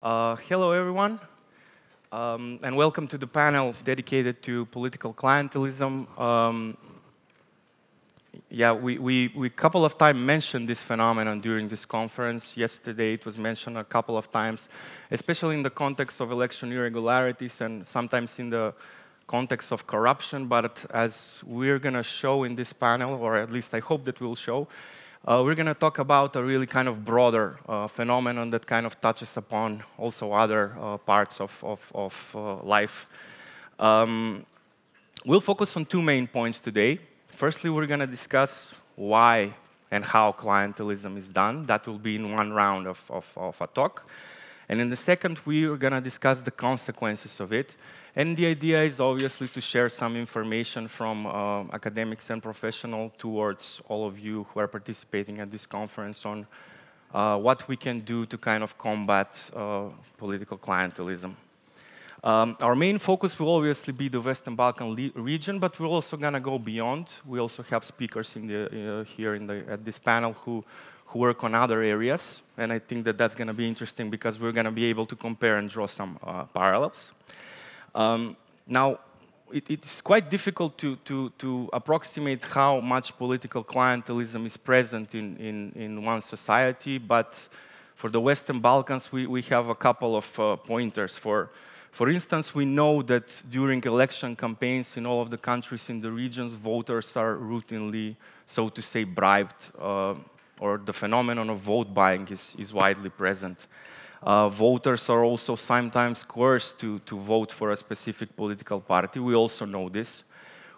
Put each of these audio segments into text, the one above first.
Hello, everyone, and welcome to the panel dedicated to political clientelism. We couple of times mentioned this phenomenon during this conference. Yesterday, it was mentioned a couple of times, especially in the context of election irregularities and sometimes in the context of corruption. But as we're going to show in this panel, or at least I hope that we'll show, we're going to talk about a really kind of broader phenomenon that kind of touches upon also other parts of life. We'll focus on two main points today. Firstly, we're going to discuss why and how clientelism is done. That will be in one round of a talk. And in the second, we are going to discuss the consequences of it. And the idea is obviously to share some information from academics and professionals towards all of you who are participating at this conference on what we can do to kind of combat political clientelism. Our main focus will obviously be the Western Balkan region, but we're also going to go beyond. We also have speakers in the, at this panel who work on other areas, and I think that that's going to be interesting because we're going to be able to compare and draw some parallels. Now, it's quite difficult to approximate how much political clientelism is present in one society, but for the Western Balkans, we have a couple of pointers. For instance, we know that during election campaigns in all of the countries in the regions, voters are routinely, so to say, bribed, or the phenomenon of vote buying is widely present. Voters are also sometimes coerced to vote for a specific political party. We also know this.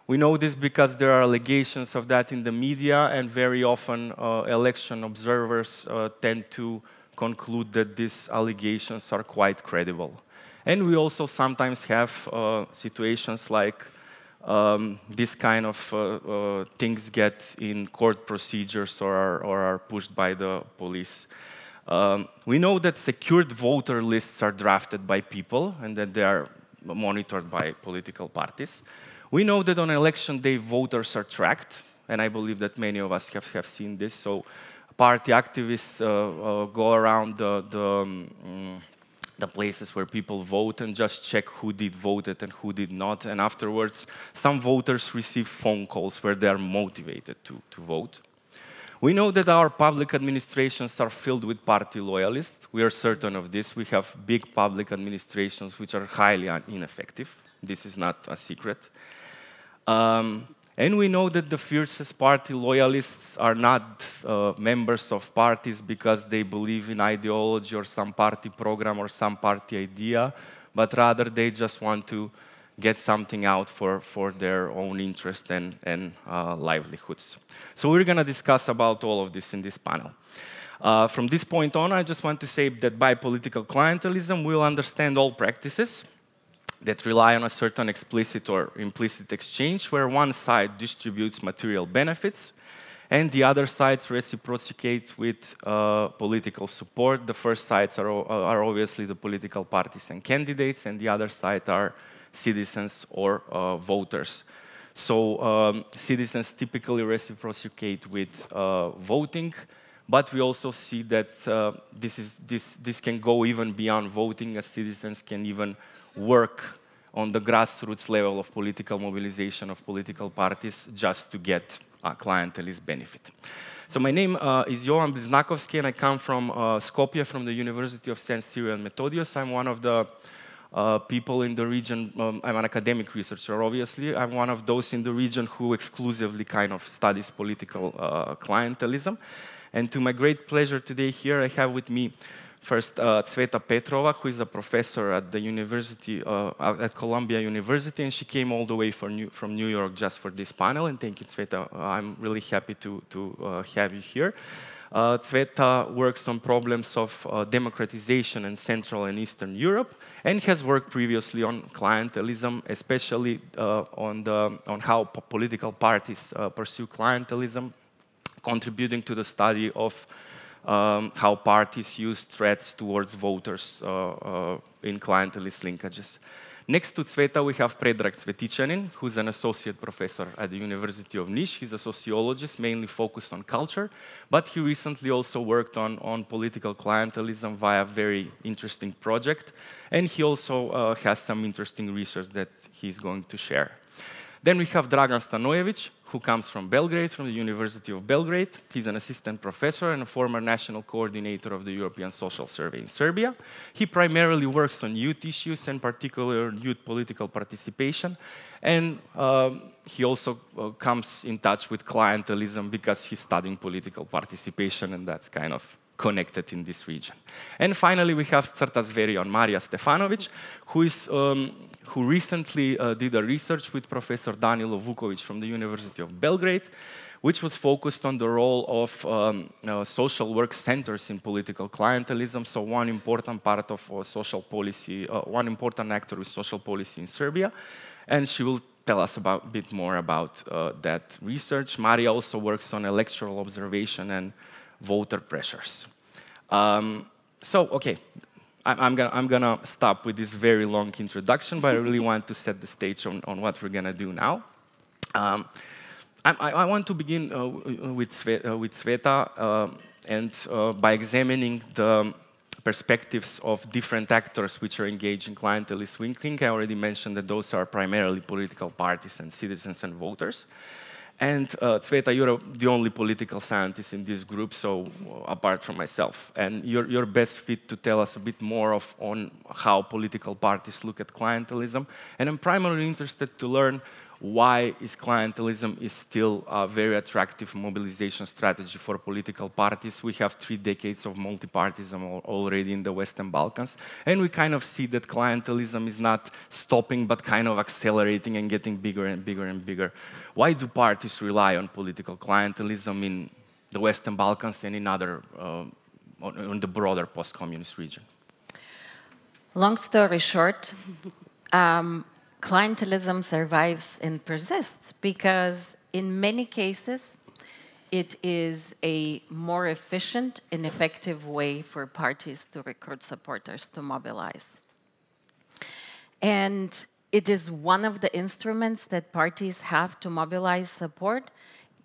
We know this because there are allegations of that in the media, and very often election observers tend to conclude that these allegations are quite credible. And we also sometimes have situations like this kind of things get in court procedures or are pushed by the police. We know that secured voter lists are drafted by people and that they are monitored by political parties. We know that on election day, voters are tracked, and I believe that many of us have seen this. So party activists go around the places where people vote and just check who did voted and who did not. And afterwards, some voters receive phone calls where they are motivated to vote. We know that our public administrations are filled with party loyalists. We are certain of this. We have big public administrations which are highly ineffective. This is not a secret. And we know that the fiercest party loyalists are not members of parties because they believe in ideology or some party program or some party idea, but rather they just want to get something out for their own interest and livelihoods. So we're going to discuss about all of this in this panel. From this point on, I just want to say that by political clientelism, we'll understand all practices that rely on a certain explicit or implicit exchange, where one side distributes material benefits and the other sides reciprocate with political support. The first sides are obviously the political parties and candidates, and the other side are citizens or voters. So citizens typically reciprocate with voting, but we also see that this can go even beyond voting, as citizens can even work on the grassroots level of political mobilization of political parties just to get a clientelist benefit. So my name is Jovan Bliznakovski, and I come from Skopje, from the University of St. Cyril and Methodius. I'm one of the people in the region. I'm an academic researcher, obviously. I'm one of those in the region who exclusively kind of studies political clientelism. And to my great pleasure today here, I have with me first Tsveta Petrova, who is a professor at the University at Columbia University, and she came all the way from New York just for this panel. And thank you, Tsveta. I'm really happy to have you here. Tsveta works on problems of democratization in Central and Eastern Europe, and has worked previously on clientelism, especially on how political parties pursue clientelism, contributing to the study of how parties use threats towards voters in clientelist linkages. Next to Tsveta, we have Predrag Cvetičanin, who's an associate professor at the University of Niš. He's a sociologist, mainly focused on culture, but he recently also worked on political clientelism via a very interesting project, and he also has some interesting research that he's going to share. Then we have Dragan Stanojević, who comes from Belgrade, from the University of Belgrade. He's an assistant professor and a former national coordinator of the European Social Survey in Serbia. He primarily works on youth issues, and particularly youth political participation. And he also comes in touch with clientelism because he's studying political participation, and that's kind of connected in this region. And finally, we have Crta's very own Marija Stefanović, who recently did a research with Professor Danilo Vuković from the University of Belgrade, which was focused on the role of social work centers in political clientelism. So one important part of social policy, one important actor with social policy in Serbia. And she will tell us a bit more about that research. Marija also works on electoral observation and voter pressures. Okay, I'm gonna stop with this very long introduction, but I really want to set the stage on what we're gonna do now. I want to begin with Tsveta and by examining the perspectives of different actors which are engaged in clientelist thinking. I already mentioned that those are primarily political parties and citizens and voters. And Tsveta, you're the only political scientist in this group, so apart from myself. And you're best fit to tell us a bit more on how political parties look at clientelism. And I'm primarily interested to learn why clientelism is still a very attractive mobilization strategy for political parties. We have 3 decades of multi-partyism already in the Western Balkans, and we kind of see that clientelism is not stopping, but kind of accelerating and getting bigger and bigger and bigger. Why do parties rely on political clientelism in the Western Balkans and in other, on the broader post-communist region? Long story short, clientelism survives and persists because in many cases it is a more efficient and effective way for parties to recruit supporters, to mobilize. And it is one of the instruments that parties have to mobilize support,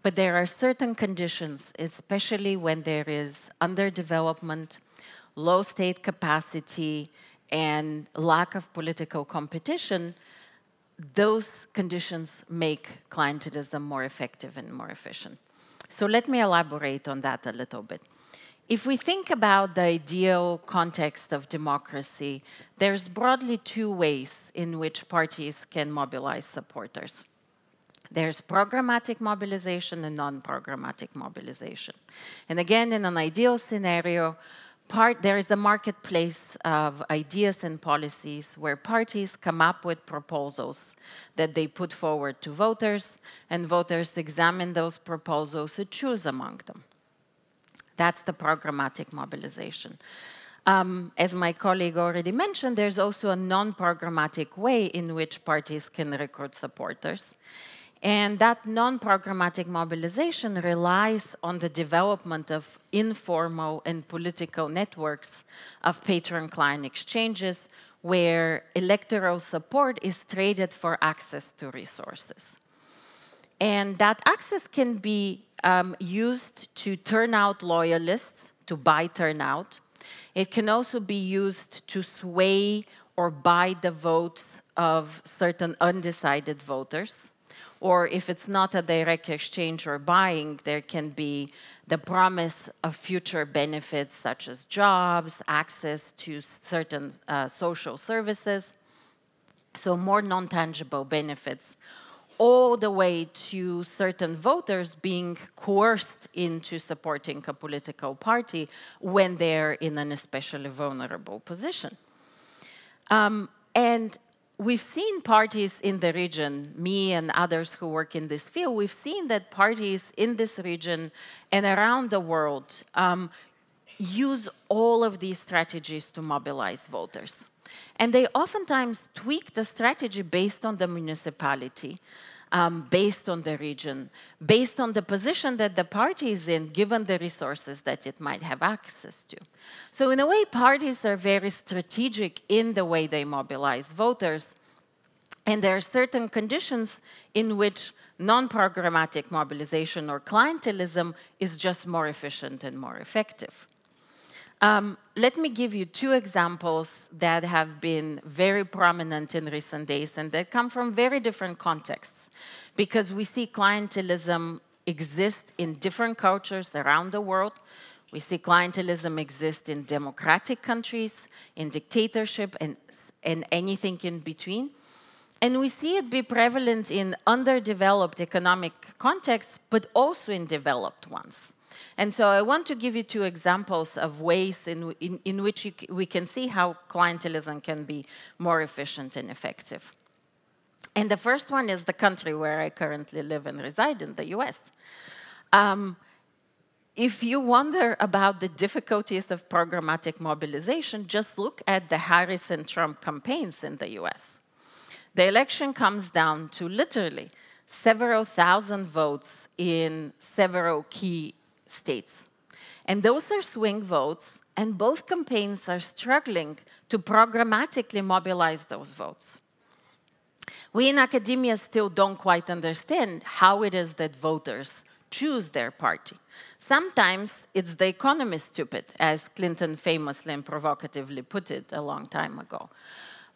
but there are certain conditions, especially when there is underdevelopment, low state capacity, and lack of political competition. Those conditions make clientelism more effective and more efficient. So let me elaborate on that a little bit. If we think about the ideal context of democracy, there's broadly 2 ways in which parties can mobilize supporters. There's programmatic mobilization and non-programmatic mobilization. And again, in an ideal scenario, there is a marketplace of ideas and policies where parties come up with proposals that they put forward to voters, and voters examine those proposals and choose among them. That's the programmatic mobilization. As my colleague already mentioned, there's also a non-programmatic way in which parties can recruit supporters. And that non-programmatic mobilization relies on the development of informal and political networks of patron-client exchanges where electoral support is traded for access to resources. And that access can be used to turn out loyalists, to buy turnout. It can also be used to sway or buy the votes of certain undecided voters. Or if it's not a direct exchange or buying, there can be the promise of future benefits such as jobs, access to certain social services. So more non-tangible benefits, all the way to certain voters being coerced into supporting a political party when they're in an especially vulnerable position. And we've seen parties in the region, me and others who work in this field, we've seen that parties in this region and around the world use all of these strategies to mobilize voters. And they oftentimes tweak the strategy based on the municipality, based on the region, based on the position that the party is in, given the resources that it might have access to. So in a way, parties are very strategic in the way they mobilize voters, And there are certain conditions in which non-programmatic mobilization or clientelism is just more efficient and more effective. Let me give you two examples that have been very prominent in recent days and that come from very different contexts, because we see clientelism exist in different cultures around the world. We see clientelism exist in democratic countries, in dictatorship, and anything in between. And we see it be prevalent in underdeveloped economic contexts, but also in developed ones. And so I want to give you two examples of ways in which we can see how clientelism can be more efficient and effective. And the first one is the country where I currently live and reside in, the US. If you wonder about the difficulties of programmatic mobilization, just look at the Harris and Trump campaigns in the US. The election comes down to literally several thousand votes in several key states. And those are swing votes, and both campaigns are struggling to programmatically mobilize those votes. We in academia still don't quite understand how it is that voters choose their party. Sometimes it's the economy stupid, as Clinton famously and provocatively put it a long time ago.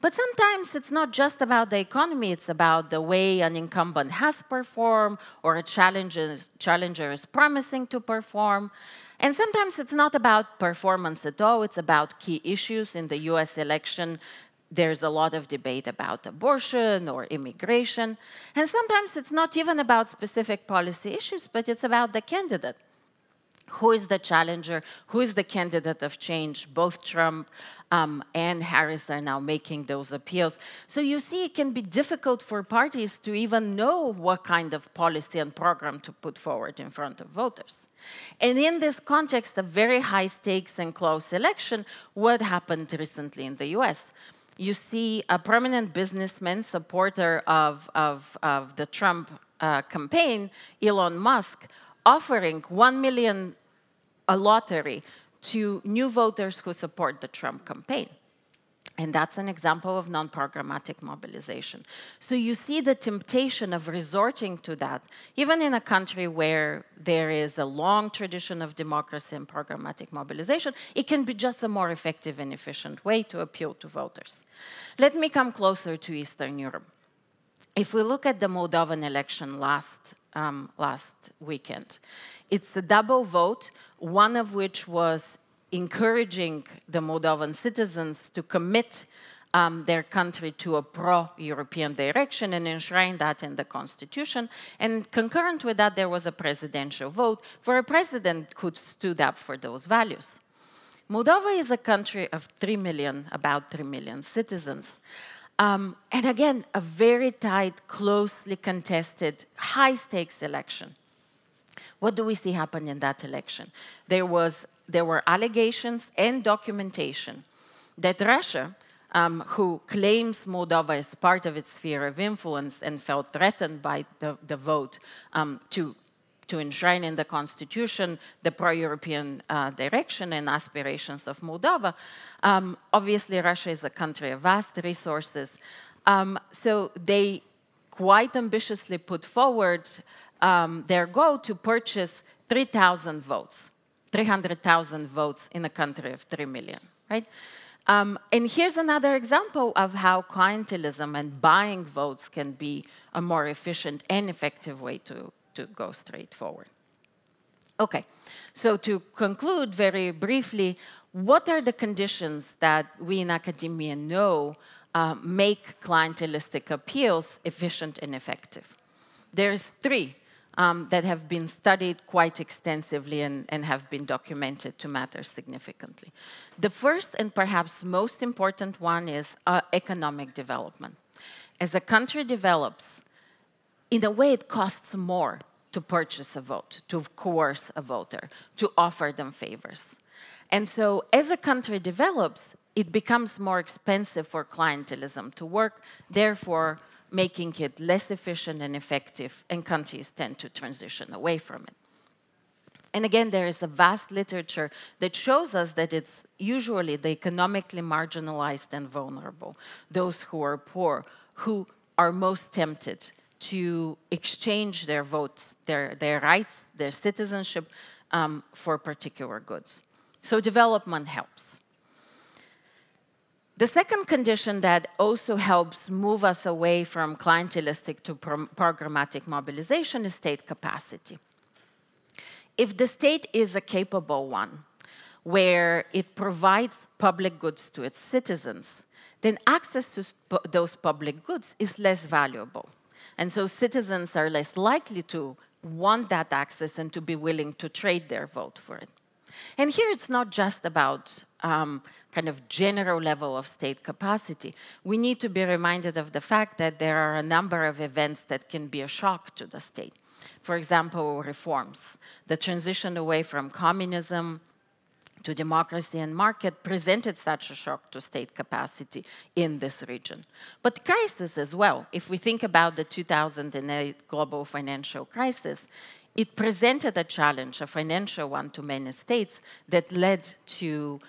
But sometimes it's not just about the economy, it's about the way an incumbent has performed or a challenger is promising to perform. And sometimes it's not about performance at all, it's about key issues. In the US election, there's a lot of debate about abortion or immigration. And sometimes it's not even about specific policy issues, but it's about the candidate. Who is the challenger? Who is the candidate of change? Both Trump and Harris are now making those appeals. So you see, it can be difficult for parties to even know what kind of policy and program to put forward in front of voters. And in this context of very high stakes and close election, what happened recently in the US? You see a prominent businessman, supporter of the Trump campaign, Elon Musk, offering $1 million a lottery to new voters who support the Trump campaign. And that's an example of non-programmatic mobilization. So you see the temptation of resorting to that, even in a country where there is a long tradition of democracy and programmatic mobilization, it can be just a more effective and efficient way to appeal to voters. Let me come closer to Eastern Europe. If we look at the Moldovan election last weekend, it's a double vote, one of which was encouraging the Moldovan citizens to commit their country to a pro-European direction and enshrine that in the constitution. And concurrent with that, there was a presidential vote for a president who stood up for those values. Moldova is a country of 3 million, about 3 million citizens. And again, a very tight, closely contested, high-stakes election. What do we see happen in that election? There were allegations and documentation that Russia, who claims Moldova as part of its sphere of influence and felt threatened by the vote to enshrine in the constitution the pro-European direction and aspirations of Moldova. Obviously, Russia is a country of vast resources. So they quite ambitiously put forward their goal to purchase 3,000 votes, 300,000 votes in a country of 3 million, right? And here's another example of how clientelism and buying votes can be a more efficient and effective way to go straight forward. Okay, so to conclude very briefly, what are the conditions that we in academia know make clientelistic appeals efficient and effective? There's three that have been studied quite extensively and have been documented to matter significantly. The first and perhaps most important one is economic development. As a country develops, in a way it costs more to purchase a vote, to coerce a voter, to offer them favors. And so as a country develops, it becomes more expensive for clientelism to work, therefore making it less efficient and effective, and countries tend to transition away from it. And again, there is a vast literature that shows us that it's usually the economically marginalized and vulnerable, those who are poor, who are most tempted to exchange their votes, their rights, their citizenship for particular goods. So development helps. The second condition that also helps move us away from clientelistic to programmatic mobilization is state capacity. If the state is a capable one, where it provides public goods to its citizens, then access to those public goods is less valuable. And so citizens are less likely to want that access and to be willing to trade their vote for it. And here it's not just about kind of general level of state capacity. We need to be reminded of the fact that there are a number of events that can be a shock to the state. For example, reforms. The transition away from communism to democracy and market presented such a shock to state capacity in this region. But crisis as well. If we think about the 2008 global financial crisis, it presented a challenge, a financial one, to many states that led to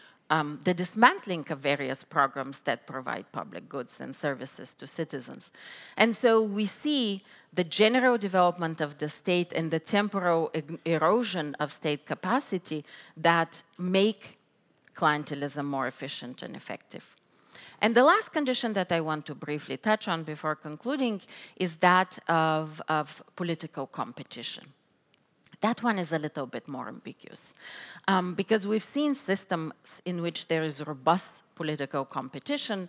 the dismantling of various programs that provide public goods and services to citizens. And so we see the general development of the state and the temporal erosion of state capacity that make clientelism more efficient and effective. And the last condition that I want to briefly touch on before concluding is that of political competition. That one is a little bit more ambiguous because we've seen systems in which there is robust political competition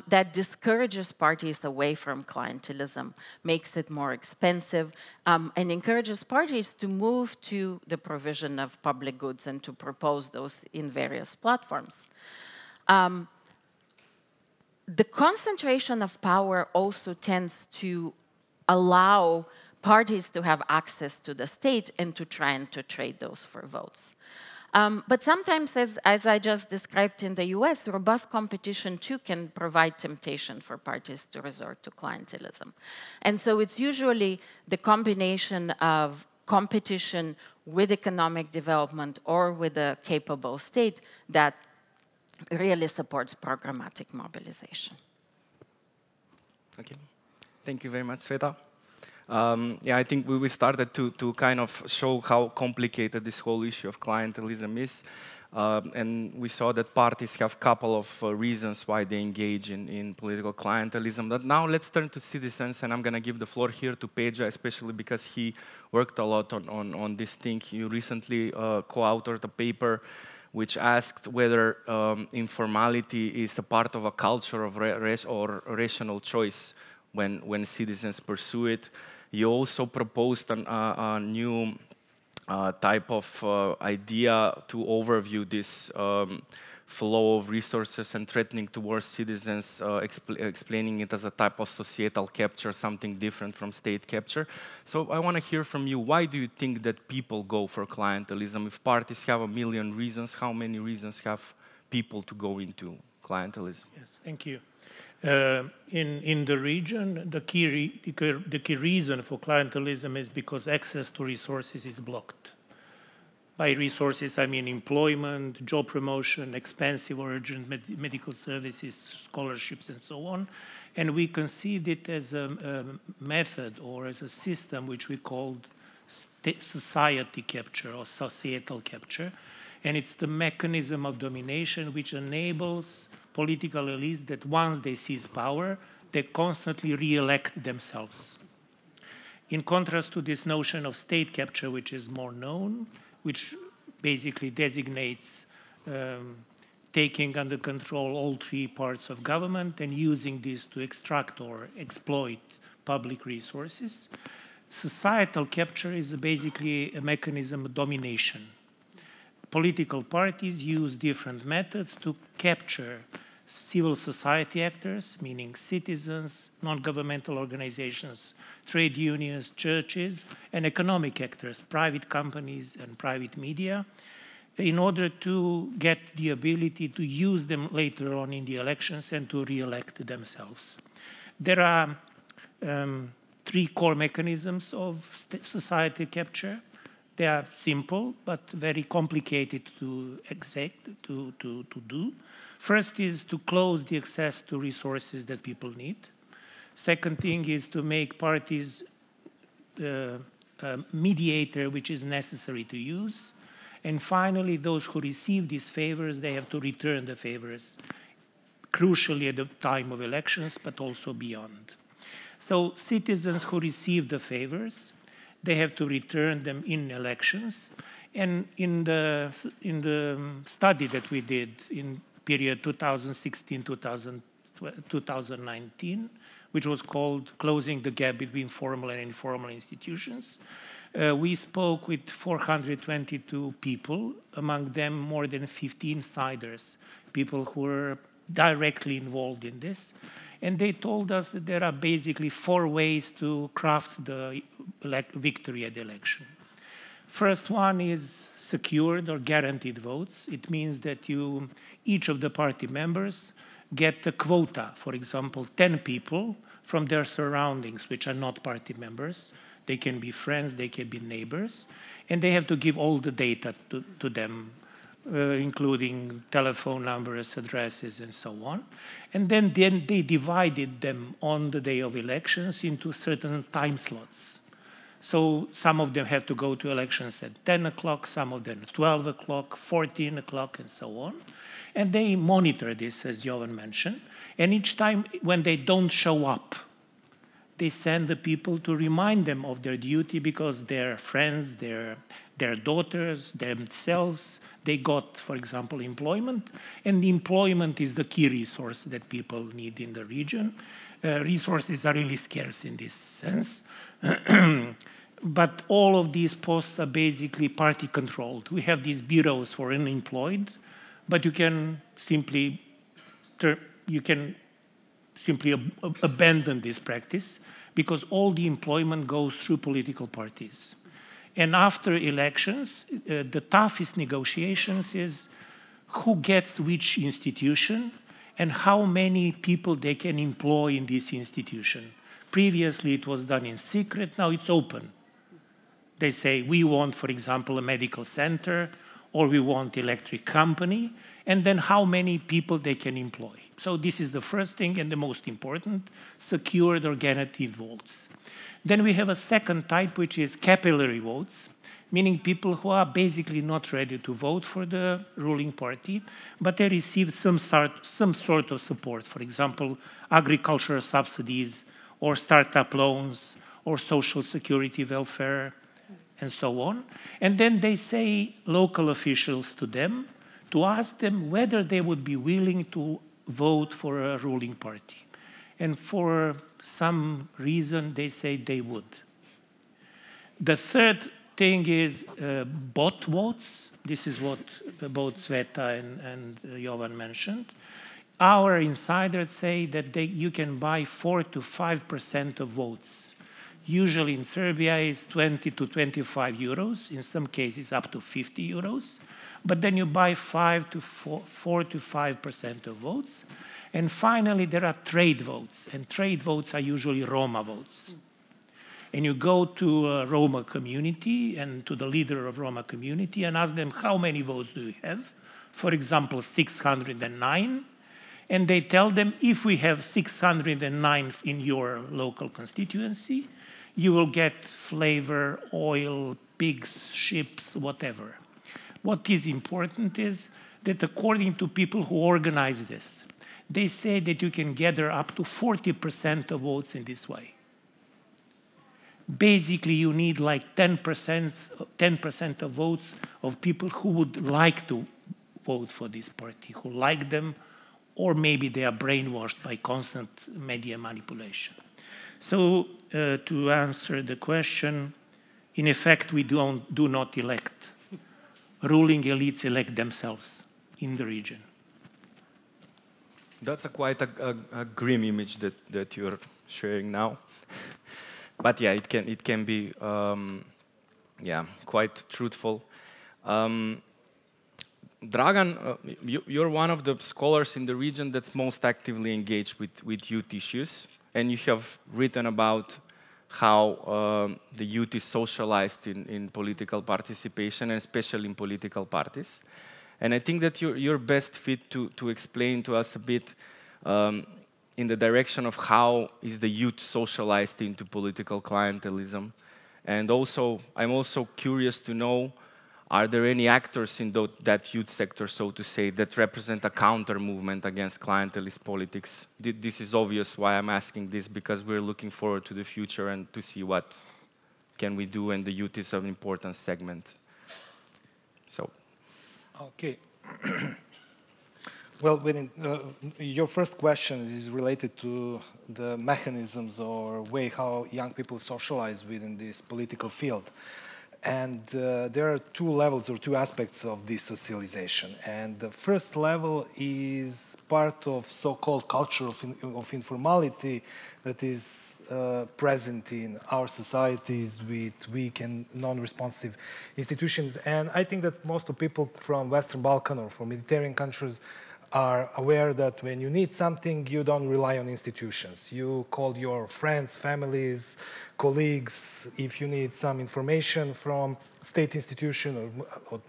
that discourages parties away from clientelism, makes it more expensive, and encourages parties to move to the provision of public goods and to propose those in various platforms. The concentration of power also tends to allow parties to have access to the state and to try and to trade those for votes. But sometimes, as I just described in the US, robust competition too can provide temptation for parties to resort to clientelism. And so it's usually the combination of competition with economic development or with a capable state that really supports programmatic mobilization. Okay, thank you very much, Tsveta. Yeah, I think we started to kind of show how complicated this whole issue of clientelism is. And we saw that parties have a couple of reasons why they engage in political clientelism. But now let's turn to citizens, and I'm going to give the floor here to Peja, especially because he worked a lot on this thing. He recently co-authored a paper which asked whether informality is a part of a culture of or rational choice when citizens pursue it. You also proposed a new type of idea to overview this flow of resources and threatening towards citizens, explaining it as a type of societal capture, something different from state capture. So I want to hear from you, why do you think that people go for clientelism? If parties have a million reasons, how many reasons have people to go into clientelism? Yes, thank you. In the region, the key reason for clientelism is because access to resources is blocked. By resources, I mean employment, job promotion, expensive or urgent medical services, scholarships, and so on. And we conceived it as a method or as a system which we called society capture or societal capture. And it's the mechanism of domination which enables political elites that once they seize power, they constantly re-elect themselves. In contrast to this notion of state capture, which is more known, which basically designates taking under control all three parts of government and using this to extract or exploit public resources, societal capture is basically a mechanism of domination. Political parties use different methods to capture civil society actors, meaning citizens, non-governmental organizations, trade unions, churches, and economic actors, private companies and private media, in order to get the ability to use them later on in the elections and to re-elect themselves. There are three core mechanisms of society capture. They are simple, but very complicated to do. First is to close the access to resources that people need. Second thing is to make parties a mediator which is necessary to use. And finally, those who receive these favors, they have to return the favors, crucially at the time of elections, but also beyond. So citizens who receive the favors, they have to return them in elections. And in the study that we did in period 2016-2019, which was called Closing the Gap Between Formal and Informal Institutions, we spoke with 422 people, among them more than 15 insiders, people who were directly involved in this. And they told us that there are basically 4 ways to craft the victory at the election. First one is secured or guaranteed votes. It means that each of the party members get a quota, for example, 10 people from their surroundings, which are not party members. They can be friends, they can be neighbors, and they have to give all the data to them, including telephone numbers, addresses, and so on. And then they divided them on the day of elections into certain time slots. So some of them have to go to elections at 10 o'clock, some of them at 12 o'clock, 14 o'clock, and so on. And they monitor this, as Jovan mentioned. And each time when they don't show up, they send the people to remind them of their duty because their friends, their daughters, themselves, they got, for example, employment. And the employment is the key resource that people need in the region. Resources are really scarce in this sense. But all of these posts are basically party controlled. We have these bureaus for unemployed, but you can simply abandon this practice because all the employment goes through political parties. And after elections, the toughest negotiations is who gets which institution and how many people they can employ in this institution. Previously, it was done in secret. Now it's open. They say, we want, for example, a medical center, or we want electric company, and then how many people they can employ. So this is the first thing and the most important, secured or guaranteed votes. Then we have a second type, which is capillary votes, meaning people who are basically not ready to vote for the ruling party, but they received some sort of support. For example, agricultural subsidies, or startup loans, or social security welfare, and so on. And then they say local officials to them to ask them whether they would be willing to vote for a ruling party. And for some reason, they say they would. The third thing is bot votes. This is what both Tsveta and Jovan mentioned. Our insiders say that you can buy 4 to 5% of votes. Usually in Serbia, it's 20 to 25 euros. In some cases, up to 50 euros. But then you buy 4 to 5% of votes. And finally, there are trade votes. And trade votes are usually Roma votes. And you go to a Roma community and to the leader of Roma community and ask them, how many votes do you have? For example, 609. And they tell them, if we have 609 in your local constituency, you will get flavor, oil, pigs, ships, whatever. What is important is that according to people who organize this, they say that you can gather up to 40% of votes in this way. Basically, you need like 10% of votes of people who would like to vote for this party, who like them, or maybe they are brainwashed by constant media manipulation. So to answer the question, in effect, we do not elect. Ruling elites elect themselves in the region. That's quite a grim image that you're sharing now. But yeah, it can be quite truthful. Dragan, you're one of the scholars in the region that's most actively engaged with youth issues, and you have written about how the youth is socialized in political participation, and especially in political parties. And I think that you're best fit to explain to us a bit in the direction of how is the youth socialized into political clientelism. And also, I'm also curious to know, are there any actors in that youth sector, so to say, that represent a counter movement against clientelist politics? This is obvious why I'm asking this, because we're looking forward to the future and to see what can we do, and the youth is an important segment. So. Okay. Well, your first question is related to the mechanisms or way how young people socialize within this political field. And there are two levels or two aspects of this socialization. And the first level is part of so-called culture of informality that is present in our societies with weak and non-responsive institutions. And I think that most of people from Western Balkan or from Mediterranean countries are aware that when you need something, you don't rely on institutions. You call your friends, families, colleagues, if you need some information from state institution or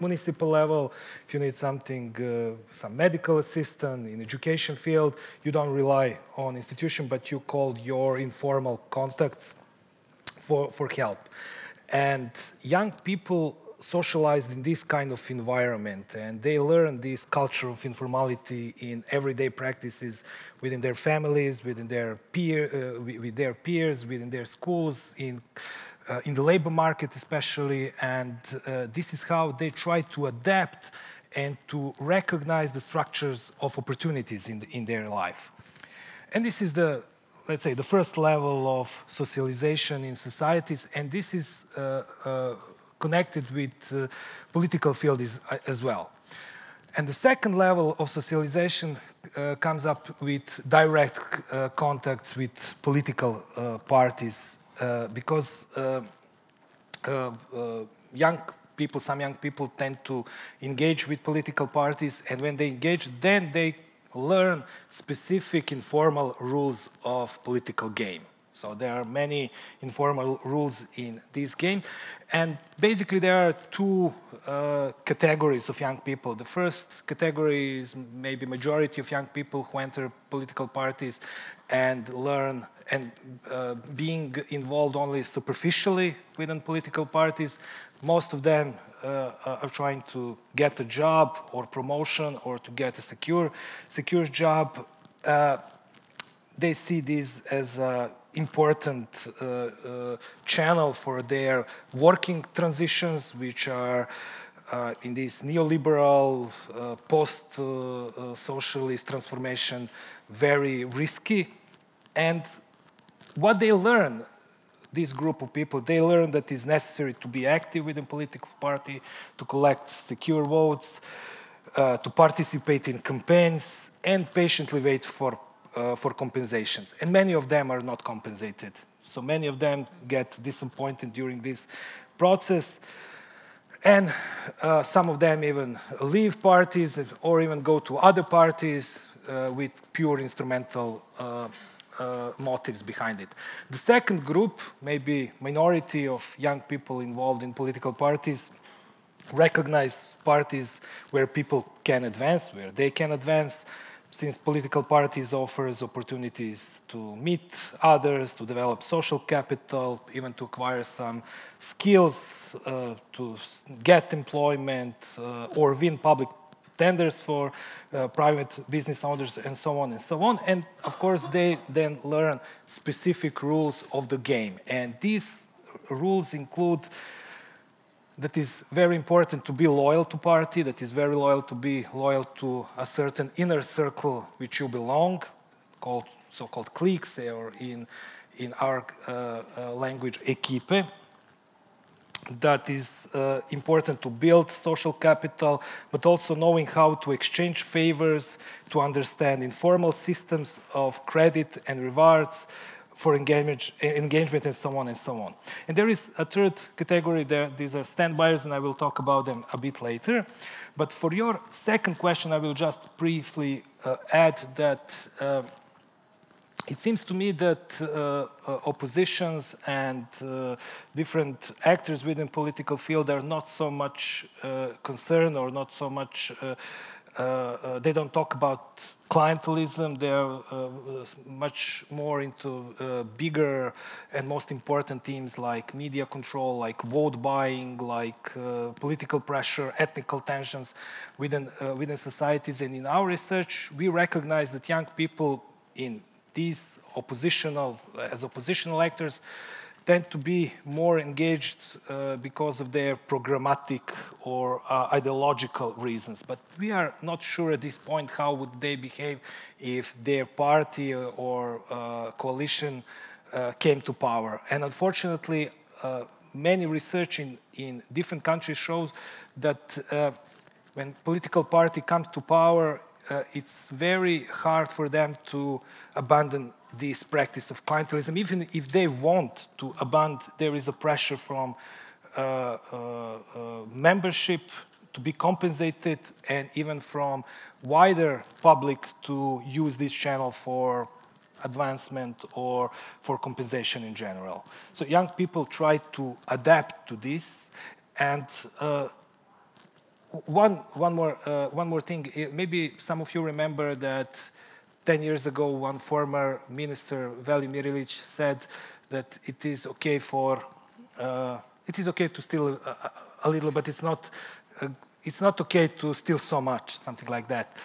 municipal level, if you need something, some medical assistance in education field, you don't rely on institution, but you call your informal contacts for help. And young people socialized in this kind of environment, and they learn this culture of informality in everyday practices within their families, within their with their peers, within their schools, in the labor market especially, and this is how they try to adapt and to recognize the structures of opportunities in their life. And this is the, let's say, the first level of socialization in societies, and this is connected with political field as well. And the second level of socialization comes up with direct contacts with political parties, because some young people tend to engage with political parties, and when they engage, then they learn specific informal rules of political game. So there are many informal rules in this game. And basically there are two categories of young people. The first category is maybe majority of young people who enter political parties and learn and being involved only superficially within political parties. Most of them are trying to get a job or promotion or to get a secure job. They see this as an important channel for their working transitions, which are in this neoliberal, post-socialist transformation very risky. And what they learn, this group of people, they learn that it's necessary to be active within political party, to collect secure votes, to participate in campaigns, and patiently wait for compensations. And many of them are not compensated. So many of them get disappointed during this process. And some of them even leave parties or even go to other parties with pure instrumental motives behind it. The second group, maybe minority of young people involved in political parties, recognize parties where people can advance, where they can advance, since political parties offers opportunities to meet others, to develop social capital, even to acquire some skills, to get employment, or win public tenders for private business owners, and so on and so on. And of course, they then learn specific rules of the game. And these rules include that is very important to be loyal to party, that is very loyal to be loyal to a certain inner circle which you belong, called so-called cliques, or in our language, equipe. That is important to build social capital, but also knowing how to exchange favors, to understand informal systems of credit and rewards, for engagement and so on and so on. And there is a third category there. These are standbyers, and I will talk about them a bit later. But for your second question, I will just briefly add that it seems to me that oppositions and different actors within political field are not so much concerned or not so much they don't talk about clientelism. They're much more into bigger and most important themes like media control, like vote buying, like political pressure, ethnical tensions within societies. And in our research, we recognize that young people in these oppositional actors tend to be more engaged because of their programmatic or ideological reasons. But we are not sure at this point how would they behave if their party or coalition came to power. And unfortunately, many research in different countries shows that when political party comes to power, it's very hard for them to abandon this practice of clientelism. Even if they want to abandon, there is a pressure from membership to be compensated, and even from wider public to use this channel for advancement or for compensation in general. So young people try to adapt to this. And one more thing. Maybe some of you remember that 10 years ago, one former minister, Velimir Ilić, said that it is okay to steal a little, but it's not okay to steal so much, something like that.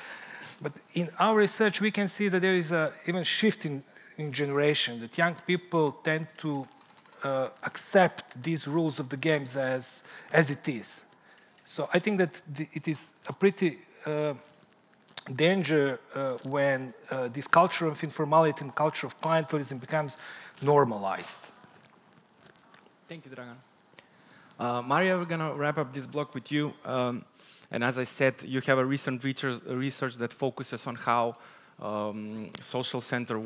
But in our research, we can see that there is even shift in generation, that young people tend to accept these rules of the games as it is. So I think that it is a pretty danger when this culture of informality and culture of clientelism becomes normalized. Thank you, Dragan. Marija, we're going to wrap up this block with you. And as I said, you have a recent research that focuses on how social center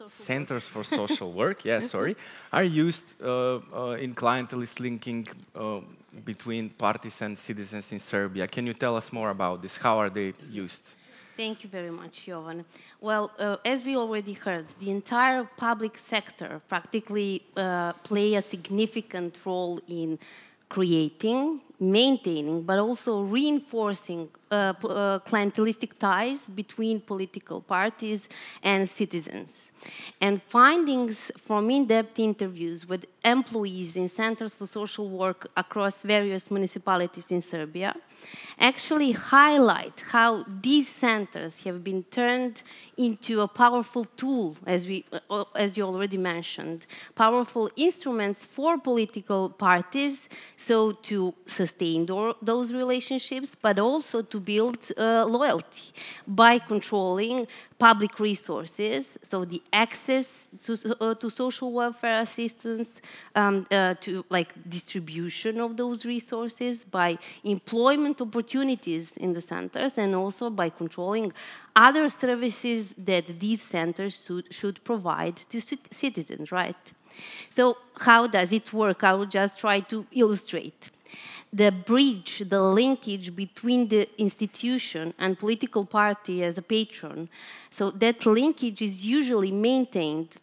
Centers for social work, yeah, sorry, are used in clientelist linking between parties and citizens in Serbia. Can you tell us more about this? How are they used? Thank you very much, Jovan. Well, as we already heard, the entire public sector practically play a significant role in creating, maintaining, but also reinforcing clientelistic ties between political parties and citizens. And findings from in-depth interviews with employees in centers for social work across various municipalities in Serbia actually highlight how these centers have been turned into a powerful tool, as you already mentioned, powerful instruments for political parties, so to sustain those relationships, but also to build loyalty by controlling public resources, so the access to social welfare assistance, to distribution of those resources, by employment opportunities in the centers, and also by controlling other services that these centers should provide to citizens, right? So how does it work? I will just try to illustrate. The bridge, the linkage between the institution and political party as a patron. So that linkage is usually maintained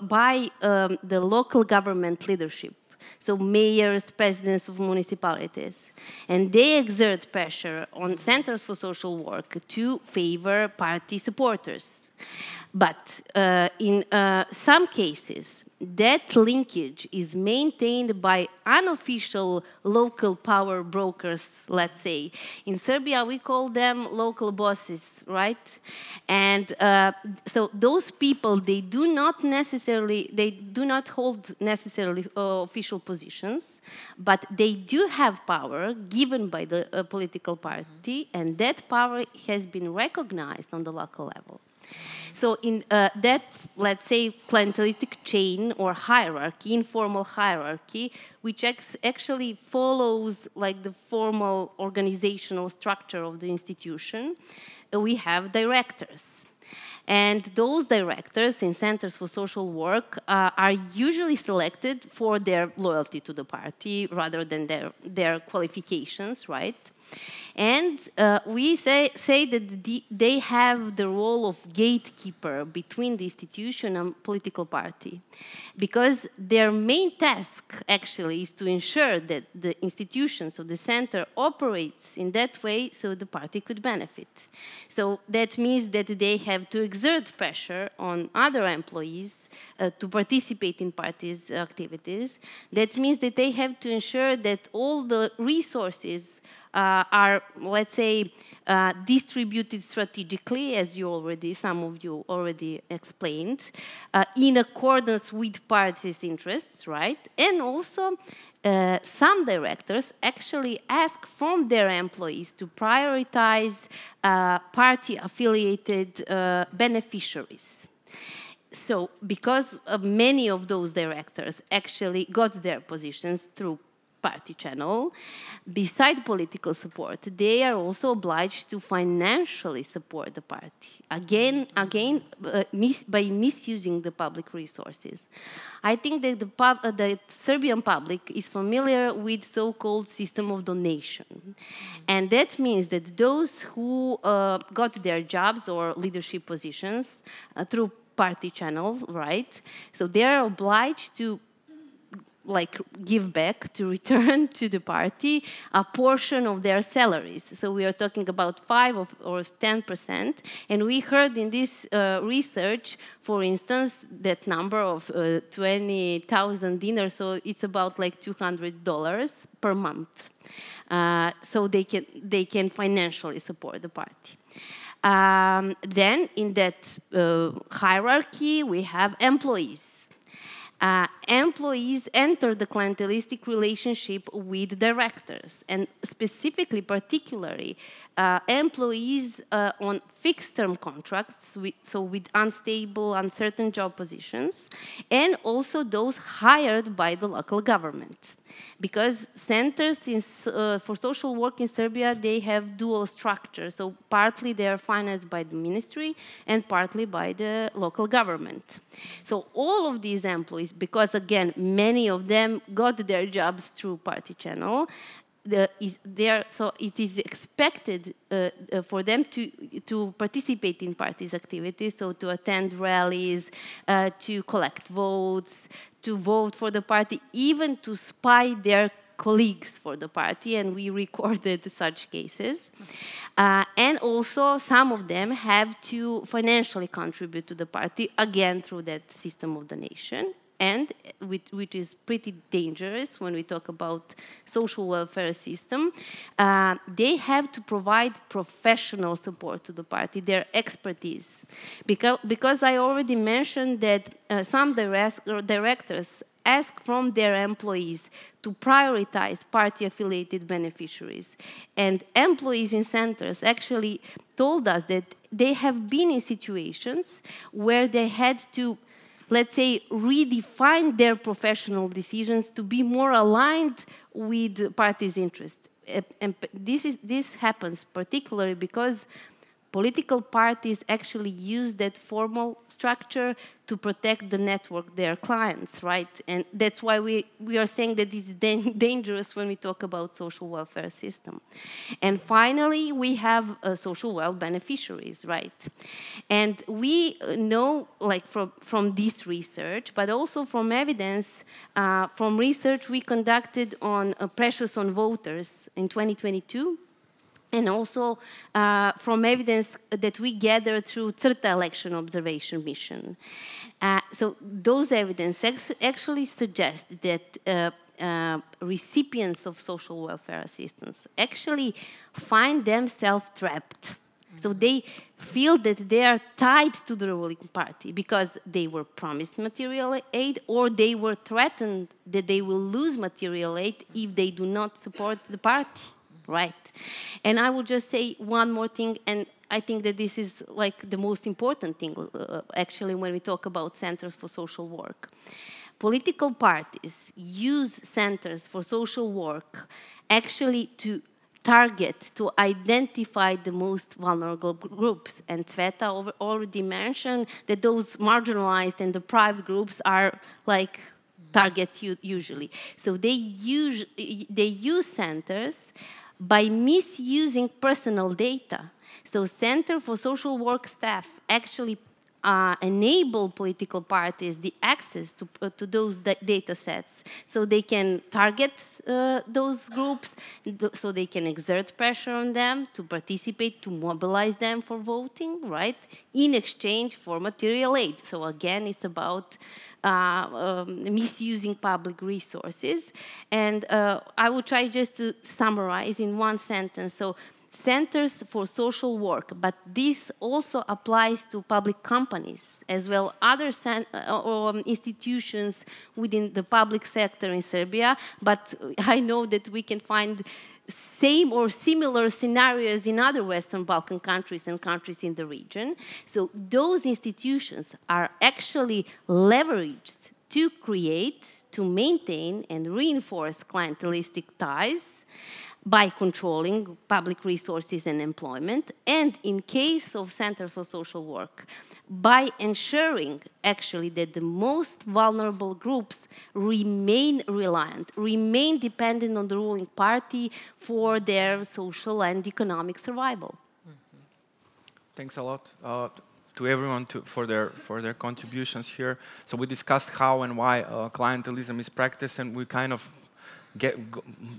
by the local government leadership. So mayors, presidents of municipalities. And they exert pressure on centers for social work to favor party supporters. But in some cases, that linkage is maintained by unofficial local power brokers, let's say. In Serbia, we call them local bosses, right? And so those people, they do not hold necessarily official positions, but they do have power given by the political party, and that power has been recognized on the local level. So in that, let's say, clientelistic chain or hierarchy, informal hierarchy, which actually follows the formal organizational structure of the institution, we have directors. And those directors in centers for social work are usually selected for their loyalty to the party rather than their qualifications, right? And we say that they have the role of gatekeeper between the institution and political party, because their main task actually is to ensure that the institutions of the center operates in that way so the party could benefit. So that means that they have to exert pressure on other employees to participate in party's activities. That means that they have to ensure that all the resources are, let's say, distributed strategically, as some of you already explained, in accordance with parties' interests, right? And also, some directors actually ask from their employees to prioritize party-affiliated beneficiaries. So, because many of those directors actually got their positions through party channel, besides political support, they are also obliged to financially support the party, again by misusing the public resources. I think that the Serbian public is familiar with so-called system of donation. And that means that those who got their jobs or leadership positions through party channels, right? So they are obliged to give back, to return to the party a portion of their salaries. So we are talking about 5 or 10%. And we heard in this research, for instance, that number of 20,000 dinars, so it's about like $200 per month. So they can financially support the party. Then in that hierarchy, we have employees. Employees enter the clientelistic relationship with directors, and specifically, particularly, employees on fixed-term contracts, so with unstable, uncertain job positions, and also those hired by the local government. Because centers for social work in Serbia, they have dual structure. So partly they are financed by the ministry and partly by the local government. So all of these employees, because again, many of them got their jobs through party channel, so it is expected for them to participate in parties' activities, so to attend rallies, to collect votes, to vote for the party, even to spy their colleagues for the party, and we recorded such cases. And also, some of them have to financially contribute to the party, again through that system of donation. And which is pretty dangerous when we talk about social welfare system, they have to provide professional support to the party, their expertise. Because I already mentioned that some directors ask from their employees to prioritize party-affiliated beneficiaries. And employees in centers actually told us that they have been in situations where they had to, let's say, redefine their professional decisions to be more aligned with parties' interests. And this happens particularly because political parties actually use that formal structure to protect the network, their clients, right? And that's why we are saying that it's dangerous when we talk about social welfare system. And finally, we have social wealth beneficiaries, right? And we know, like from this research, but also from evidence, from research we conducted on pressures on voters in 2022, and also from evidence that we gathered through Crta election observation mission. So those evidence actually suggest that recipients of social welfare assistance actually find themselves trapped. So they feel that they are tied to the ruling party because they were promised material aid, or they were threatened that they will lose material aid if they do not support the party. Right. And I will just say one more thing, and I think that this is like the most important thing, actually, when we talk about centers for social work. Political parties use centers for social work actually to target, to identify the most vulnerable groups. And Tsveta already mentioned that those marginalized and deprived groups are like target usually. So they use centers by misusing personal data. So Center for Social Work staff actually enable political parties the access to those data sets, so they can target those groups, so they can exert pressure on them to participate, to mobilize them for voting, right, in exchange for material aid. So again, it's about misusing public resources. And I will try just to summarize in one sentence. So Centers for Social Work, but this also applies to public companies as well, other institutions within the public sector in Serbia, but I know that we can find same or similar scenarios in other Western Balkan countries and countries in the region. So those institutions are actually leveraged to create, to maintain and reinforce clientelistic ties by controlling public resources and employment, and in case of Center for Social Work, by ensuring actually that the most vulnerable groups remain reliant, remain dependent on the ruling party for their social and economic survival. Thanks a lot to everyone for their contributions here. So we discussed how and why clientelism is practiced, and we kind of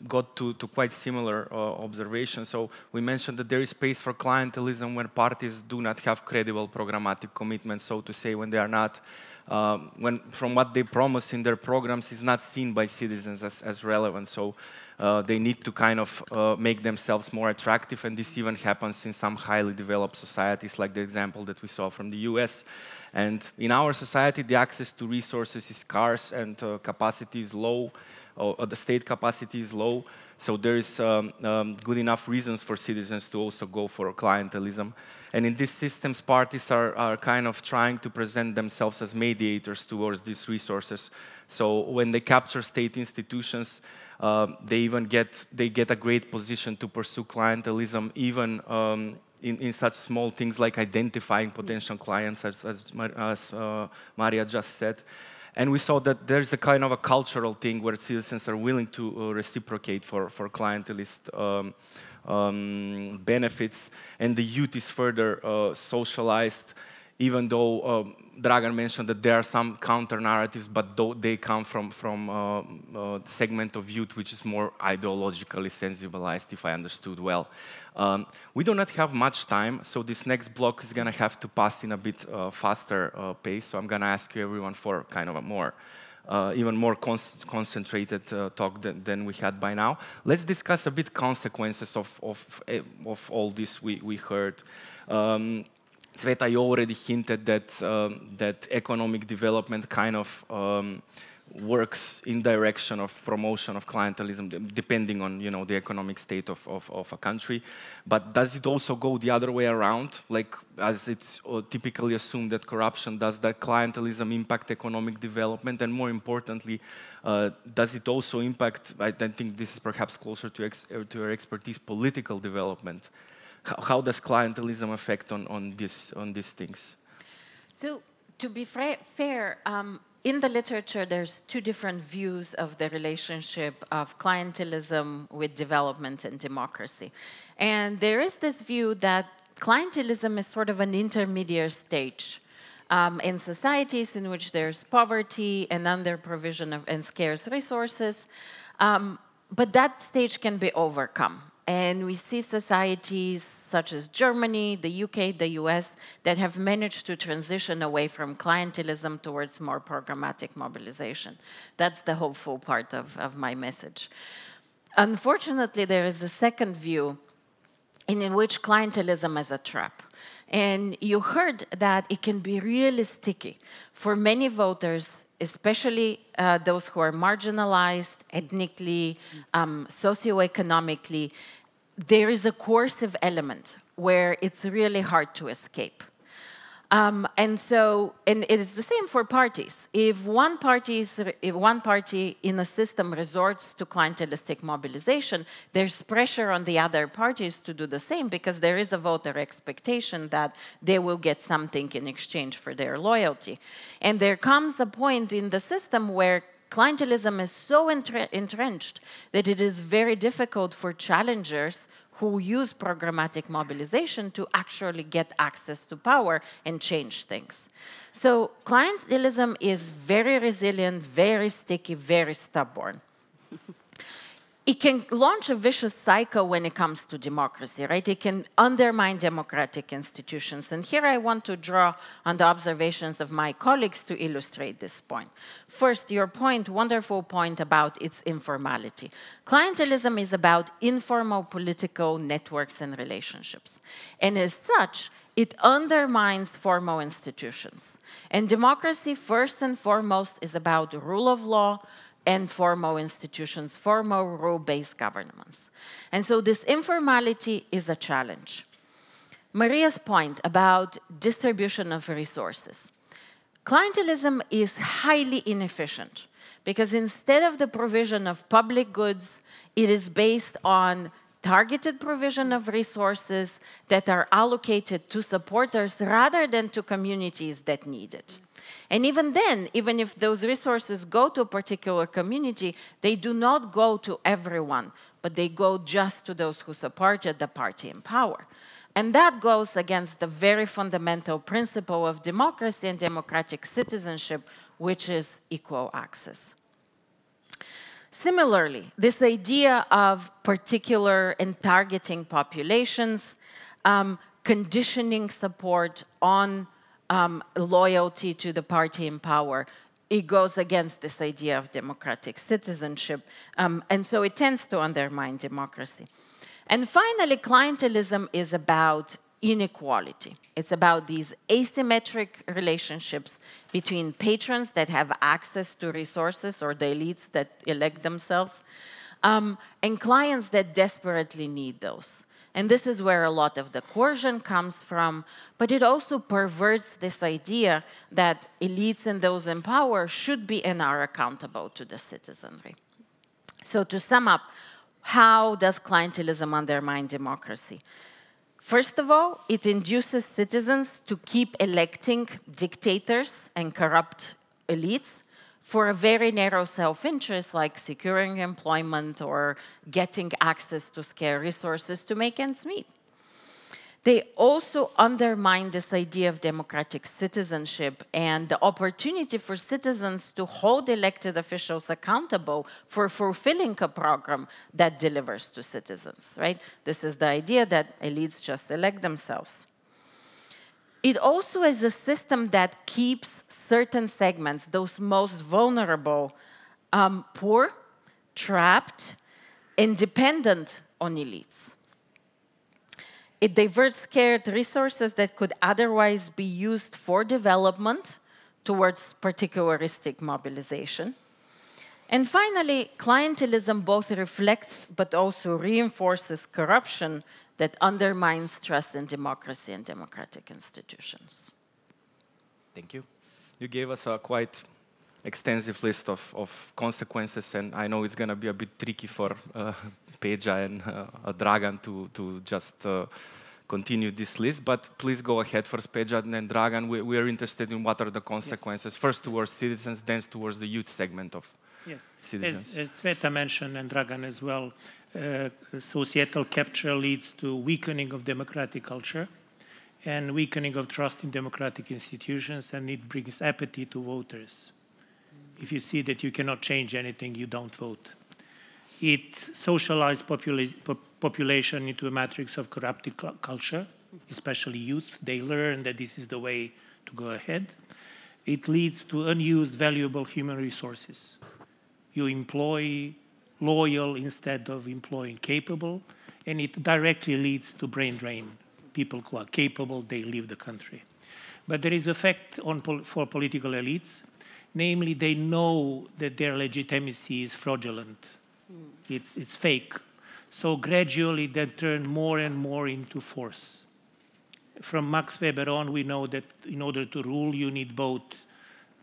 got to quite similar observations. So we mentioned that there is space for clientelism when parties do not have credible programmatic commitments, so to say, when they are not, when from what they promise in their programs is not seen by citizens as relevant. So they need to kind of make themselves more attractive, and this even happens in some highly developed societies, like the example that we saw from the US. And in our society, the access to resources is scarce and capacity is low. The state capacity is low, so there is good enough reasons for citizens to also go for clientelism. And in these systems, parties are kind of trying to present themselves as mediators towards these resources. So when they capture state institutions, they get a great position to pursue clientelism, even in such small things like identifying potential clients, as Marija just said. And we saw that there's a kind of a cultural thing where citizens are willing to reciprocate for clientelist benefits, and the youth is further socialized, even though Dragan mentioned that there are some counter-narratives, but they come from a segment of youth which is more ideologically sensibilized, if I understood well. We do not have much time, so this next block is going to have to pass in a bit faster pace, so I'm going to ask you everyone for kind of a more, even more concentrated talk than we had by now. Let's discuss a bit consequences of all this we heard. Tsveta, you already hinted that economic development kind of works in direction of promotion of clientelism, depending on the economic state of a country. But does it also go the other way around? Like, as it's typically assumed that corruption does, that clientelism impact economic development? And more importantly, does it also impact, I think this is perhaps closer to your expertise, political development? How does clientelism affect on these things? So, to be fair, in the literature, there's two different views of the relationship of clientelism with development and democracy. And there is this view that clientelism is sort of an intermediate stage in societies in which there's poverty and under-provision and scarce resources. But that stage can be overcome. And we see societies such as Germany, the UK, the US, that have managed to transition away from clientelism towards more programmatic mobilization. That's the hopeful part of my message. Unfortunately, there is a second view in which clientelism is a trap. And you heard that it can be really sticky for many voters, especially those who are marginalized ethnically, socioeconomically. There is a coercive element where it's really hard to escape. And it is the same for parties. If one party in a system resorts to clientelistic mobilization, there's pressure on the other parties to do the same, because there is a voter expectation that they will get something in exchange for their loyalty. And there comes a point in the system where clientelism is so entrenched that it is very difficult for challengers who use programmatic mobilization to actually get access to power and change things. So clientelism is very resilient, very sticky, very stubborn. It can launch a vicious cycle when it comes to democracy, right? It can undermine democratic institutions. And here I want to draw on the observations of my colleagues to illustrate this point. First, your point, wonderful point about its informality. Clientelism is about informal political networks and relationships. And as such, it undermines formal institutions. And democracy, first and foremost, is about the rule of law, and formal institutions, formal rule-based governments. And so this informality is a challenge. Maria's point about distribution of resources. Clientelism is highly inefficient because instead of the provision of public goods, it is based on targeted provision of resources that are allocated to supporters rather than to communities that need it. And even then, even if those resources go to a particular community, they do not go to everyone, but they go just to those who supported the party in power. And that goes against the very fundamental principle of democracy and democratic citizenship, which is equal access. Similarly, this idea of particular and targeting populations, conditioning support on loyalty to the party in power, it goes against this idea of democratic citizenship, and so it tends to undermine democracy. And finally, clientelism is about inequality. It's about these asymmetric relationships between patrons that have access to resources or the elites that elect themselves, and clients that desperately need those. And this is where a lot of the coercion comes from, but it also perverts this idea that elites and those in power should be and are accountable to the citizenry. So to sum up, how does clientelism undermine democracy? First of all, it induces citizens to keep electing dictators and corrupt elites for a very narrow self-interest, like securing employment or getting access to scarce resources to make ends meet. They also undermine this idea of democratic citizenship and the opportunity for citizens to hold elected officials accountable for fulfilling a program that delivers to citizens, right? This is the idea that elites just elect themselves. It also is a system that keeps certain segments, those most vulnerable, poor, trapped, and dependent on elites. It diverts scarce resources that could otherwise be used for development towards particularistic mobilization. And finally, clientelism both reflects but also reinforces corruption that undermines trust in democracy and democratic institutions. Thank you. You gave us a quite extensive list of consequences, and I know it's going to be a bit tricky for Peja and Dragan to just continue this list, but please go ahead first, Peja, and then Dragan. We are interested in what are the consequences, first towards citizens, then towards the youth segment of citizens. As Tsveta mentioned, and Dragan as well, societal capture leads to weakening of democratic culture and weakening of trust in democratic institutions, and it brings apathy to voters. If you see that you cannot change anything, you don't vote. It socializes population into a matrix of corrupted culture, especially youth. They learn that this is the way to go ahead. It leads to unused valuable human resources. You employ loyal instead of employing capable, and it directly leads to brain drain. People who are capable, they leave the country. But there is effect for political elites. Namely, they know that their legitimacy is fraudulent. It's fake. So gradually they turn more and more into force. From Max Weber on, we know that in order to rule, you need both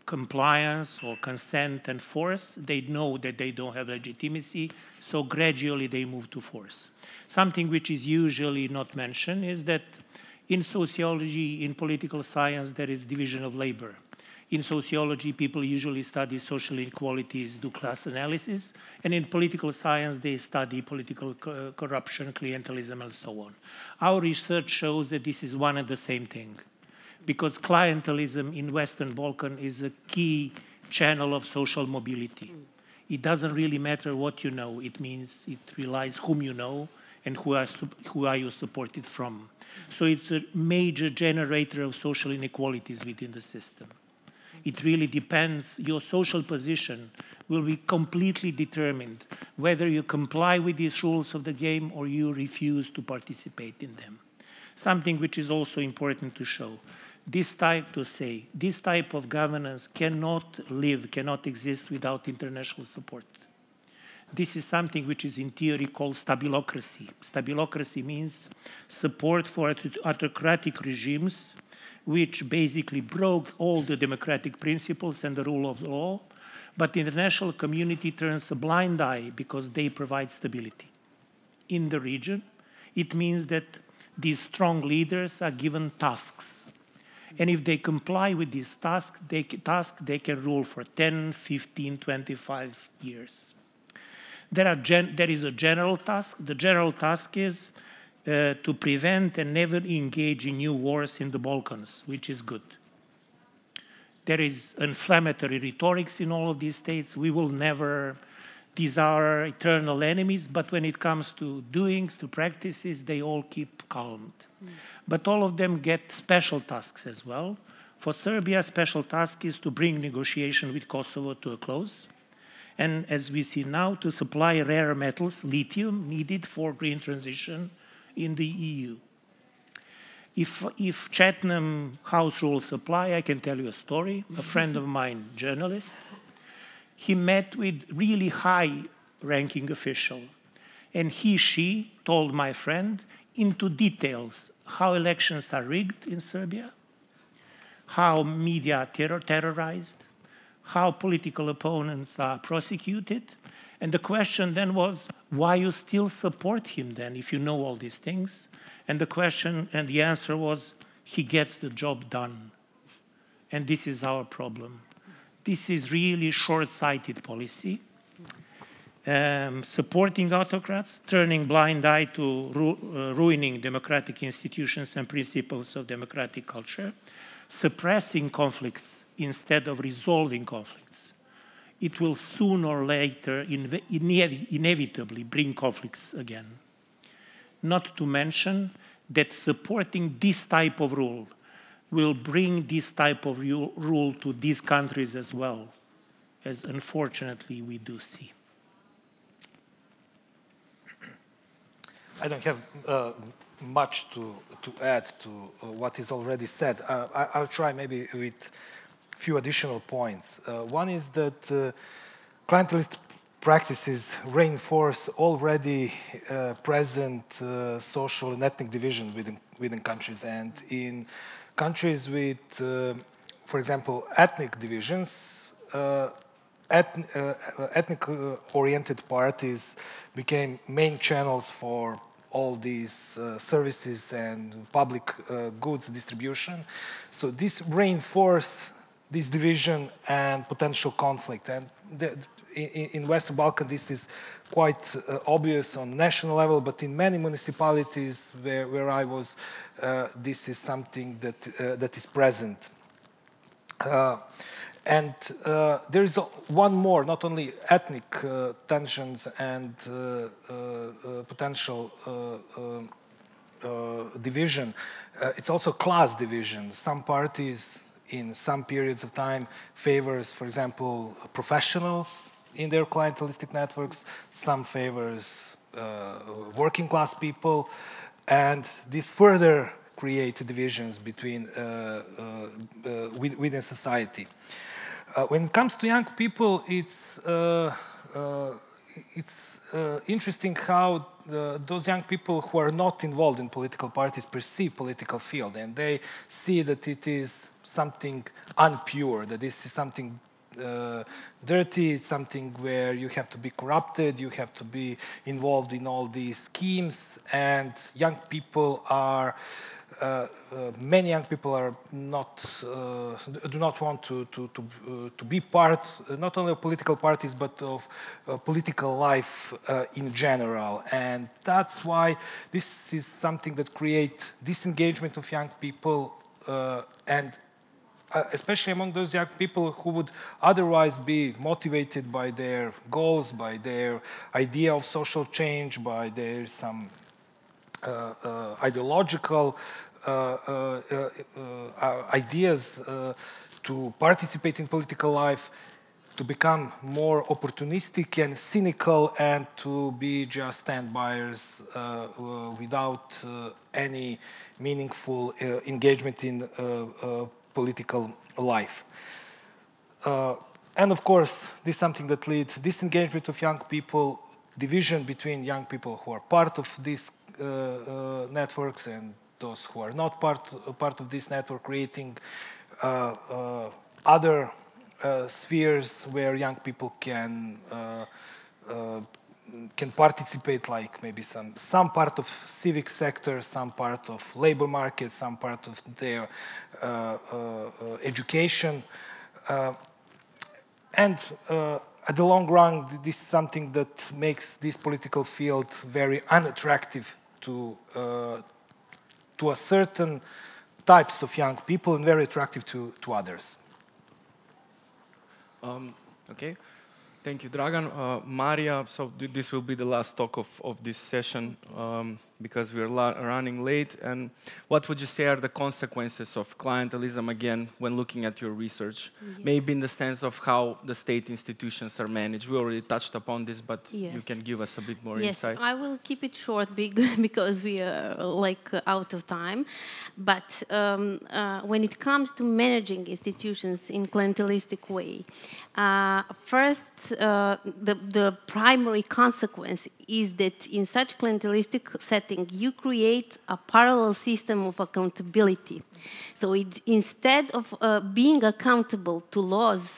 compliance or consent and force. They know that they don't have legitimacy, so gradually they move to force. Something which is usually not mentioned is that in sociology, in political science, there is division of labor. In sociology, people usually study social inequalities, do class analysis. And in political science, they study political corruption, clientelism, and so on. Our research shows that this is one and the same thing, because clientelism in Western Balkan is a key channel of social mobility. It doesn't really matter what you know. It means it relies whom you know and who are you supported from. So it's a major generator of social inequalities within the system. It really depends. Your social position will be completely determined whether you comply with these rules of the game or you refuse to participate in them. Something which is also important to show. This type of governance cannot exist without international support. This is something which is in theory called stabilocracy. Stabilocracy means support for autocratic regimes which basically broke all the democratic principles and the rule of law, but the international community turns a blind eye because they provide stability. In the region, it means that these strong leaders are given tasks. And if they comply with these tasks, they can rule for 10, 15, 25 years. There is a general task. The general task is to prevent and never engage in new wars in the Balkans, which is good. There is inflammatory rhetorics in all of these states. We will never, these are eternal enemies, but when it comes to doings, to practices, they all keep calm. But all of them get special tasks as well. For Serbia, special task is to bring negotiation with Kosovo to a close. And as we see now, to supply rare metals, lithium, needed for green transition in the EU. If Chatham House rules apply, I can tell you a story. A friend of mine, journalist, he met with really high-ranking official. And she told my friend into details how elections are rigged in Serbia, how media are terrorized, how political opponents are prosecuted. And the question then was, why you still support him then if you know all these things? And the question and the answer was, he gets the job done. And this is our problem. This is really short-sighted policy. Supporting autocrats, turning blind eye to ruining democratic institutions and principles of democratic culture, suppressing conflicts instead of resolving conflicts. It will sooner or later inevitably bring conflicts again. Not to mention that supporting this type of rule will bring this type of rule to these countries as well, as unfortunately we do see. I don't have much to add to what is already said. I'll try maybe with a few additional points. One is that clientelist practices reinforce already present social and ethnic divisions within countries. And in countries with, for example, ethnic divisions, ethnic-oriented parties became main channels for all these services and public goods distribution. So this reinforced this division and potential conflict. And in Western Balkan, this is quite obvious on national level, but in many municipalities where I was, this is something that is present. And there is one more, not only ethnic tensions and potential division, it's also class division. Some parties in some periods of time favors, for example, professionals in their clientelistic networks, some favors working class people, and this further create divisions between within society. When it comes to young people, it's interesting how those young people who are not involved in political parties perceive political field, and they see that it is something unpure, that this is something dirty, it's something where you have to be corrupted, you have to be involved in all these schemes, and young people are many young people are not, do not want to be part, not only of political parties, but of political life in general. And that's why this is something that creates disengagement of young people, and especially among those young people who would otherwise be motivated by their goals, by their idea of social change, by their some ideological ideas to participate in political life, to become more opportunistic and cynical, and to be just standbyers without any meaningful engagement in political life. And of course, this is something that leads disengagement of young people, division between young people who are part of these networks and those who are not part of this network, creating other spheres where young people can participate, like maybe some part of civic sector, some part of labor market, some part of their education. And at the long run, this is something that makes this political field very unattractive to a certain types of young people and very attractive to others. Okay, thank you, Dragan. Marija, so this will be the last talk of this session because we're running late. And what would you say are the consequences of clientelism, again, when looking at your research? Yes. Maybe in the sense of how the state institutions are managed. We already touched upon this, but yes, you can give us a bit more insight. Yes, I will keep it short because we are out of time. But when it comes to managing institutions in clientelistic way, first, the primary consequence is that in such clientelistic setting, you create a parallel system of accountability. So instead of being accountable to laws,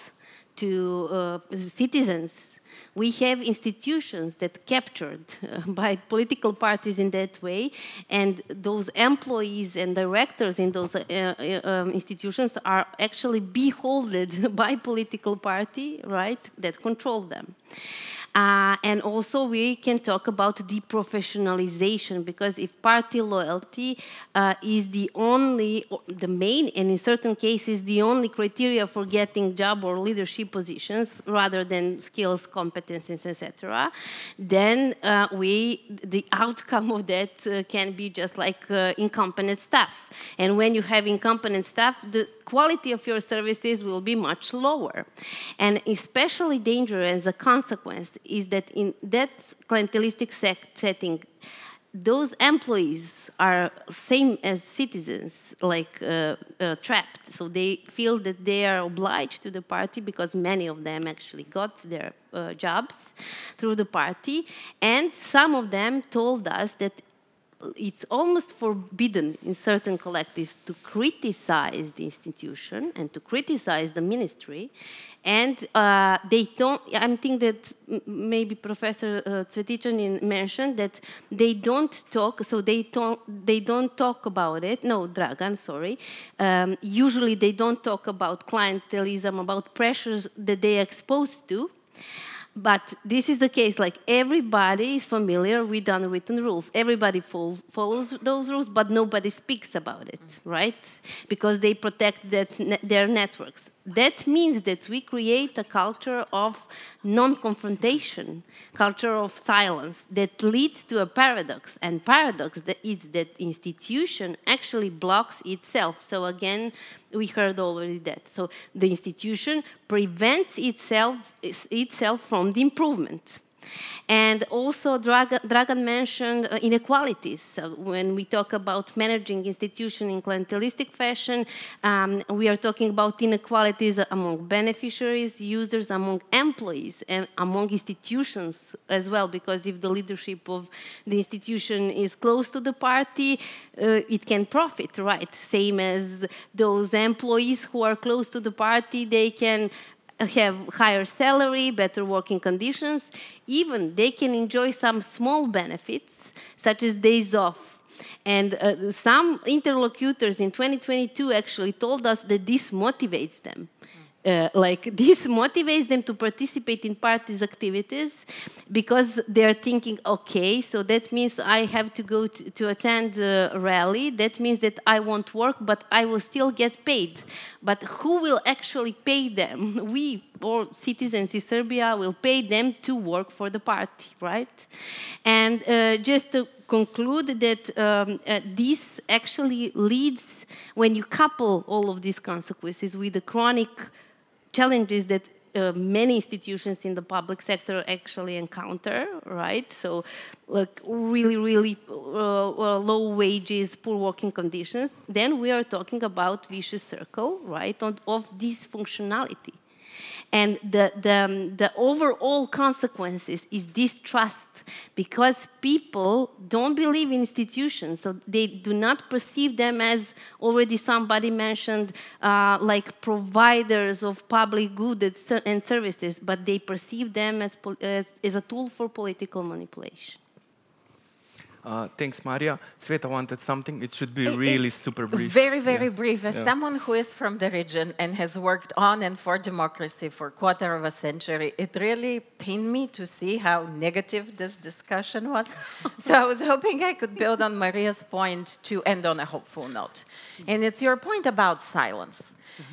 to citizens, we have institutions that captured by political parties in that way, and those employees and directors in those institutions are actually beholden by political party, right, that control them. And also we can talk about deprofessionalization, because if party loyalty is the main, and in certain cases the only criteria for getting job or leadership positions rather than skills, competencies, etc., then the outcome of that can be just like incompetent staff. And when you have incompetent staff, the quality of your services will be much lower. And especially dangerous as a consequence is that in that clientelistic setting, those employees are same as citizens, like trapped. So they feel that they are obliged to the party because many of them actually got their jobs through the party. And some of them told us that it's almost forbidden in certain collectives to criticize the institution and to criticize the ministry. And they don't, I think that maybe Professor Cvetičanin mentioned that they don't talk, so they don't talk about it. No, Dragan, sorry. Usually they don't talk about clientelism, about pressures that they are exposed to. But this is the case, like everybody is familiar with unwritten rules. Everybody follows those rules, but nobody speaks about it, right? Because they protect their networks. That means that we create a culture of non-confrontation, culture of silence that leads to a paradox. And paradox is that institution actually blocks itself. So again, we heard already that. So the institution prevents itself from the improvement. And also, Dragan mentioned inequalities. So when we talk about managing institutions in clientelistic fashion, we are talking about inequalities among beneficiaries, users, among employees, and among institutions as well, because if the leadership of the institution is close to the party, it can profit, right? Same as those employees who are close to the party, they can have higher salary, better working conditions. Even they can enjoy some small benefits, such as days off And some interlocutors in 2022 actually told us that this motivates them. This motivates them to participate in parties' activities because they're thinking, okay, so that means I have to go to attend a rally. That means that I won't work, but I will still get paid. But who will actually pay them? We, or citizens in Serbia, will pay them to work for the party, right? And just to conclude that this actually leads, when you couple all of these consequences with the chronic challenges that many institutions in the public sector actually encounter, right? So, like really, really low wages, poor working conditions. Then we are talking about vicious circle, right, of dysfunctionality. And the overall consequences is distrust, because people don't believe in institutions, so they do not perceive them as, already somebody mentioned, like providers of public goods and services, but they perceive them as a tool for political manipulation. Thanks, Marija. Tsveta wanted something. It should be really super brief. Very, very brief. As someone who is from the region and has worked on and for democracy for a quarter of a century, it really pained me to see how negative this discussion was. So I was hoping I could build on Maria's point to end on a hopeful note. And it's your point about silence.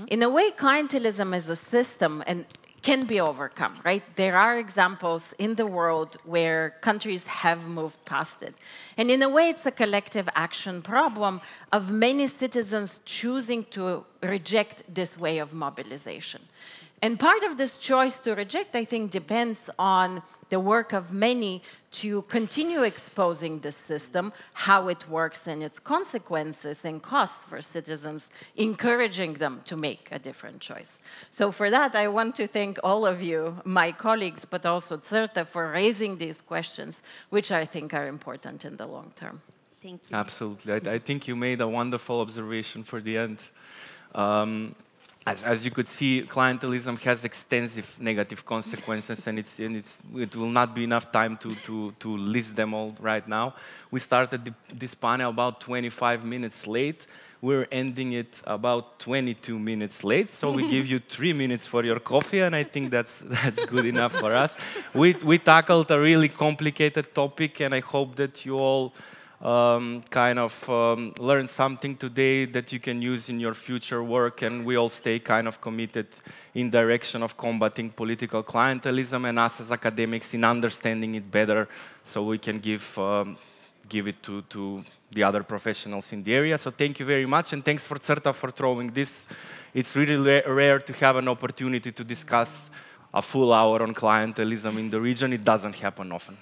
In a way, clientelism is a system and can be overcome, right? There are examples in the world where countries have moved past it. And in a way, it's a collective action problem of many citizens choosing to reject this way of mobilization. And part of this choice to reject, I think, depends on the work of many to continue exposing the system, how it works and its consequences and costs for citizens, encouraging them to make a different choice. So for that, I want to thank all of you, my colleagues, but also Crta, for raising these questions, which I think are important in the long term. Thank you. Absolutely. I think you made a wonderful observation for the end. As you could see, clientelism has extensive negative consequences, and it will not be enough time to list them all right now. We started this panel about 25 minutes late. We're ending it about 22 minutes late, so we give you 3 minutes for your coffee, and I think that's good enough for us. We tackled a really complicated topic, and I hope that you all learn something today that you can use in your future work, and we all stay kind of committed in direction of combating political clientelism, and us as academics in understanding it better so we can give it to the other professionals in the area. So thank you very much, and thanks for Crta for throwing this. It's really rare to have an opportunity to discuss a full hour on clientelism in the region. It doesn't happen often.